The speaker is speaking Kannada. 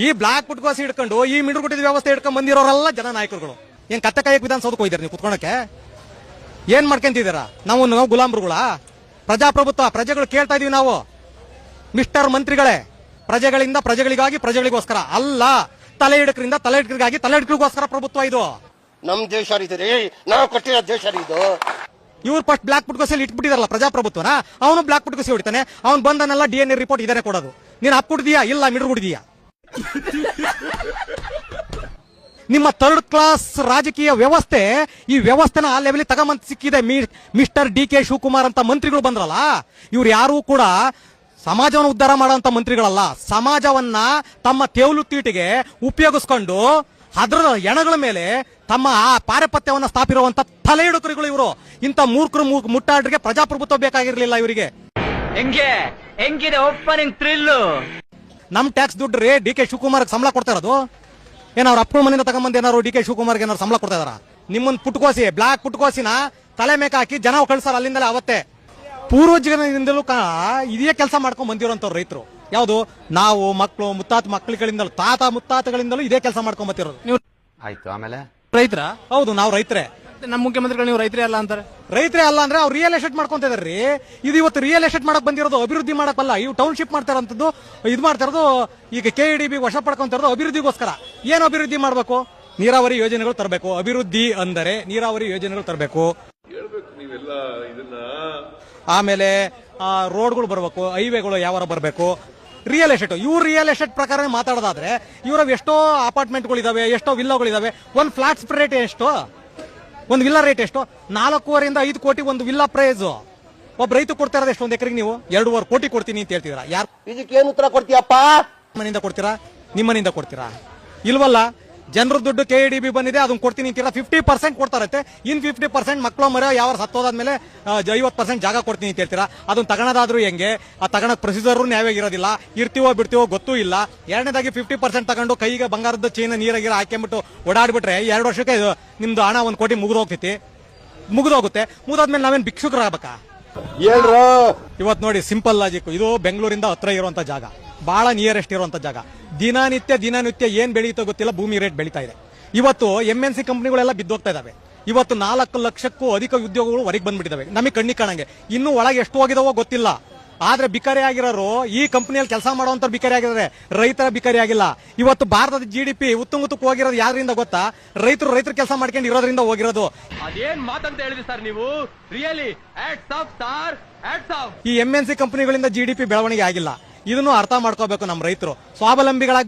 ಈ ಬ್ಲಾಕ್ ಪುಟ್ಕೋಸಿ ಹಿಡ್ಕೊಂಡು ಈ ಮಿಡ್ರುಗುಟ್ಟಿದ ವ್ಯವಸ್ಥೆ ಹಿಡ್ಕೊಂಡು ಬಂದಿರೋರೆಲ್ಲ ಜನ ನಾಯಕರುಗಳು. ಏನ್ ಕತ್ತೆ ಕಾಯಕ್ ವಿಧಾನಸೌಧಕ್ಕೆ ಹೋಗಿದ್ದೀರಾ ನೀವು ಕುತ್ಕೊಳಕ್ಕೆ? ಏನ್ ಮಾಡ್ಕೊಂತಿದ್ದೀರಾ? ನಾವು ಗುಲಾಮ್ರುಗಳ ಪ್ರಜಾಪ್ರಭುತ್ವ, ಪ್ರಜೆಗಳು ಕೇಳ್ತಾ ಇದೀವಿ ನಾವು. ಮಿಸ್ಟರ್ ಮಂತ್ರಿಗಳೇ, ಪ್ರಜೆಗಳಿಂದ ಪ್ರಜೆಗಳಿಗಾಗಿ ಪ್ರಜೆಗಳಿಗೋಸ್ಕರ ಅಲ್ಲ, ತಲೆ ಹಿಡಕರಿಂದ ತಲೆ ಹಿಡಕರಿಗಾಗಿ ತಲೆ ಹಿಡಕರಿಗೋಸ್ಕರ ಪ್ರಭುತ್ವ ಇದು. ನಮ್ ದೇಶ ರೀ, ನಾವು ಕಟ್ಟಿರೋ ದೇಶ ಇದು. ಇವ್ರು ಫಸ್ಟ್ ಬ್ಲಾಕ್ ಪುಟ್ಕೋಸಿಯಲ್ಲಿ ಇಟ್ಬಿಟ್ಟಿದಾರಲ್ಲ ಪ್ರಜಾಪ್ರಭುತ್ವನ, ಅವನು ಬ್ಲಾಕ್ ಪುಟ್ಕೋಸಿ ಹೊಡಿತಾನೆ. ಅವ್ನು ಬಂದನೆಲ್ಲ DNA ರಿಪೋರ್ಟ್ ಇದಾನೆ ಕೊಡೋದು. ನೀನ್ ಅಪ್ಪಿಡ್ದೀಯಾ? ಇಲ್ಲ, ಮಿಡ್ರುಗುಡಿದೀಯಾ? ನಿಮ್ಮ ಥರ್ಡ್ ಕ್ಲಾಸ್ ರಾಜಕೀಯ ವ್ಯವಸ್ಥೆ, ಈ ವ್ಯವಸ್ಥೆನ ಆ ಲೆವೆಲ್ ತಗೊಂಬಂತ ಸಿಕ್ಕಿದೆ. ಮಿಸ್ಟರ್ DK ಶಿವಕುಮಾರ್ ಅಂತ ಮಂತ್ರಿಗಳು ಬಂದ್ರಲ್ಲ, ಇವ್ರು ಯಾರು ಕೂಡ ಸಮಾಜವನ್ನು ಉದ್ಧಾರ ಮಾಡುವಂತ ಮಂತ್ರಿಗಳಲ್ಲ. ಸಮಾಜವನ್ನ ತಮ್ಮ ತೇವಲು ತೀಟಿಗೆ ಉಪಯೋಗಿಸ್ಕೊಂಡು ಅದರ ಎಣಗಳ ಮೇಲೆ ತಮ್ಮ ಆ ಪಾರಪತ್ಯವನ್ನ ಸ್ಥಾಪಿರುವಂತ ತಲೆ ಹಿಡುಕರುಗಳು ಇವರು. ಇಂಥ ಮೂರ್ಖರು ಮುಟ್ಟಾಡ್ರಿಗೆ ಪ್ರಜಾಪ್ರಭುತ್ವ ಬೇಕಾಗಿರ್ಲಿಲ್ಲ ಇವರಿಗೆ. ಹೆಂಗಿದೆ ಓಪನಿಂಗ್ ಥ್ರಿಲ್? ನಮ್ ಟ್ಯಾಕ್ಸ್ ದುಡ್ಡು ರೀ DK ಶಿವಕುಮಾರ್ ಸಂಬಳ ಕೊಡ್ತಾ ಇರೋದು. ಏನಾದ್ರು ಅಪ್ಪ ಮನೆಯಿಂದ ತಗೊಂಬಂದು ಏನಾದ್ರು DK ಶಿವಕುಮಾರ್ಗೆ ಏನಾದ್ರು ಸಂಬಳ ಕೊಡ್ತಾ ಇದಾರ? ನಿಮ್ಮನ್ನ ಪುಟ್ಕೋಸಿ, ಬ್ಲಾಕ್ ಪುಟ್ಕೋಸಿನ ತಲೆ ಮೇಕ ಹಾಕಿ ಜನ ಕಳ್ಸಾರ ಅಲ್ಲಿಂದಲೇ. ಅವತ್ತೇ ಪೂರ್ವಜರಿಂದಲೂ ಇದೇ ಕೆಲಸ ಮಾಡ್ಕೊಂಡ್ ಬಂದಿರೋಂಥವ್ರು ರೈತರು. ಯಾವುದು? ನಾವು ಮಕ್ಕಳು ಮಕ್ಕಳುಗಳಿಂದಲೂ ತಾತ ಮುತ್ತಾತಗಳಿಂದಲೂ ಇದೇ ಕೆಲಸ ಮಾಡ್ಕೊಂಡ್ ಬರ್ತಿರೋದು. ನೀವು ಆಯ್ತು, ಆಮೇಲೆ ರೈತರ? ಹೌದು, ನಾವು ರೈತರೇ. ನಮ್ಮ ಮುಖ್ಯಮಂತ್ರಿಗಳು ನೀವು ರೈತರೇ ಅಲ್ಲ ಅಂತಾರೆ. ರೈತರೇ ಅಲ್ಲ ಅಂದ್ರೆ ಅವ್ರು ರಿಯಲ್ ಎಸ್ಟೇಟ್ ಮಾಡ್ಕೊಂತ ಇದಾರ್ರಿ. ಇದು ಇವತ್ತು ರಿಯಲ್ ಎಸ್ಟೇಟ್ ಮಾಡಕ್ ಬಂದಿರೋದು, ಅಭಿವೃದ್ಧಿ ಮಾಡಕ್ಕಲ್ಲ. ಇವು ಟೌನ್ಶಿಪ್ ಮಾಡ್ತಾ ಇರೋಂಥದ್ದು, ಇದು ಮಾಡ್ತಾ ಇರೋದು, ಈಗ KEDB ವಶ ಪಡ್ಕೊಂತ ಇರೋದು ಅಭಿವೃದ್ಧಿಗೋಸ್ಕರ. ಏನು ಅಭಿವೃದ್ಧಿ ಮಾಡಬೇಕು? ನೀರಾವರಿ ಯೋಜನೆಗಳು ತರಬೇಕು. ಅಭಿವೃದ್ಧಿ ಅಂದರೆ ನೀರಾವರಿ ಯೋಜನೆಗಳು ತರಬೇಕು. ಆಮೇಲೆ ರೋಡ್ಗಳು ಬರಬೇಕು, ಹೈವೇಗಳು ಯಾವಾರ ಬರಬೇಕು. ರಿಯಲ್ ಎಸ್ಟೇಟ್, ಇವ್ರು ರಿಯಲ್ ಎಸ್ಟೇಟ್ ಪ್ರಕಾರ ಮಾತಾಡೋದಾದ್ರೆ ಇವ್ರ ಎಷ್ಟೋ ಅಪಾರ್ಟ್ಮೆಂಟ್ಗಳಿದಾವೆ, ಎಷ್ಟೋ ವಿಲ್ಲಾಗಳಿದಾವೆ. ಒಂದು ಫ್ಲಾಟ್ಸ್ ರೇಟ್ ಎಷ್ಟು? ಒಂದು ವಿಲ್ಲಾ ರೇಟ್ ಎಷ್ಟು? 4.5 ರಿಂದ 5 ಕೋಟಿ ಒಂದು ವಿಲ್ಲಾ ಪ್ರೈಸ್. ಒಬ್ಬ ರೈತ ಕೊಡ್ತಾ ಇರೋದು ಎಷ್ಟು? ಒಂದು ಎಕರೆಗೆ ನೀವು 2.5 ಕೋಟಿ ಕೊಡ್ತೀನಿ ಅಂತ ಹೇಳ್ತಿದ್ದೀರಾ. ಯಾರು ಇದಕ್ಕೇನು ಉತ್ತರ ಕೊಡ್ತೀಯಪ್ಪ? ಮನೆಯಿಂದ ಕೊಡ್ತೀರಾ? ನಿಮ್ಮ ಮನೆಯಿಂದ ಕೊಡ್ತೀರಾ? ಇಲ್ವಲ್ಲ. ಜನರ ದುಡ್ಡು KEDB ಬಂದಿದೆ, ಅದನ್ನ ಕೊಡ್ತೀನಿ ಅಂತೀರಾ. 50% ಕೊಡ್ತಾ ಇರುತ್ತೆ. ಇನ್ 50% ಮಕ್ಕಳು ಮರ ಯಾವ ಸತ್ತೋದಾದ್ಮೇಲೆ 50% ಜಾಗ ಕೊಡ್ತೀನಿ ಅಂತ ಹೇಳ್ತೀರಾ. ಅದನ್ನ ತಗೊಳೋದಾದ್ರೂ ಹೆಂಗೆ? ಆ ತಗೊಳಕ್ ಪ್ರೊಸೀಜರ್ ನ್ಯಾಯವಾಗಿರೋದಿಲ್ಲ. ಇರ್ತೀವೋ ಬಿಡ್ತೀವೋ ಗೊತ್ತೂ ಇಲ್ಲ. ಎರಡನೇದಾಗಿ 50% ತಗೊಂಡು ಕೈಗೆ ಬಂಗಾರದ ಚೈನ್ ನೀರಾಗಿರ ಹಾಕ್ಕೊಂಡ್ಬಿಟ್ಟು ಓಡಾಡ್ಬಿಟ್ರೆ 2 ವರ್ಷಕ್ಕೆ ನಿಮ್ದು ಹಣ 1 ಕೋಟಿ ಮುಗಿದೋಗ್ತೈತಿ. ಮುಗಿದೋಗುತ್ತೆ. ಮುಗಿದಾದ್ಮೇಲೆ ನಾವೇನ್ ಭಿಕ್ಷುಕರಾಗಬೇಕಾ? ಇವತ್ತು ನೋಡಿ, ಸಿಂಪಲ್ ಲಾಜಿಕ್. ಇದು ಬೆಂಗಳೂರಿಂದ ಹತ್ರ ಇರುವಂತ ಜಾಗ, ಬಹಳ ನಿಯರೆಸ್ಟ್ ಇರುವಂತ ಜಾಗ. ದಿನನಿತ್ಯ ಏನ್ ಬೆಳೀತೋ ಗೊತ್ತಿಲ್ಲ, ಭೂಮಿ ರೇಟ್ ಬೆಳೀತಾ ಇದೆ. ಇವತ್ತು MNC ಕಂಪನಿಗಳೆಲ್ಲ ಬಿದ್ದೋಗ್ತಾ ಇದಾವೆ. ಇವತ್ತು 4 ಲಕ್ಷಕ್ಕೂ ಅಧಿಕ ಉದ್ಯೋಗಗಳು ಹೊರಗೆ ಬಂದ್ಬಿಟ್ಟಿದಾವೆ, ನಮಗೆ ಕಣ್ಣಿಗೆ ಕಾಣಂಗೆ. ಇನ್ನು ಒಳಗೆ ಎಷ್ಟು ಹೋಗಿದಾವೋ ಗೊತ್ತಿಲ್ಲ. ಆದ್ರೆ ಬಿಕಾರಿ ಆಗಿರೋರು ಈ ಕಂಪನಿಯಲ್ಲಿ ಕೆಲಸ ಮಾಡುವಂತ ಬಿಕಾರಿ ಆಗಿದ್ದಾರೆ, ರೈತರ ಬಿಕಾರಿ ಆಗಿಲ್ಲ. ಇವತ್ತು ಭಾರತದ GDP ಉತ್ತುಂಗತಕ್ಕೆ ಹೋಗಿರೋದು ಯಾರಿಂದ ಗೊತ್ತಾ? ರೈತರು ಕೆಲಸ ಮಾಡ್ಕೊಂಡು ಇರೋದ್ರಿಂದ ಹೋಗಿರೋದು. ಅದೇನ್ ಮಾತಂತ ಹೇಳಿದ್ರಿ ಸರ್ ನೀವು? Really hats off sir, hats off. ಈ MNC ಕಂಪನಿಗಳಿಂದ GDP ಬೆಳವಣಿಗೆ ಆಗಿಲ್ಲ. ಇದನ್ನು ಅರ್ಥ ಮಾಡ್ಕೋಬೇಕು ನಮ್ಮ ರೈತರು. ಸ್ವಾವಲಂಬಿಗಳಾಗಿ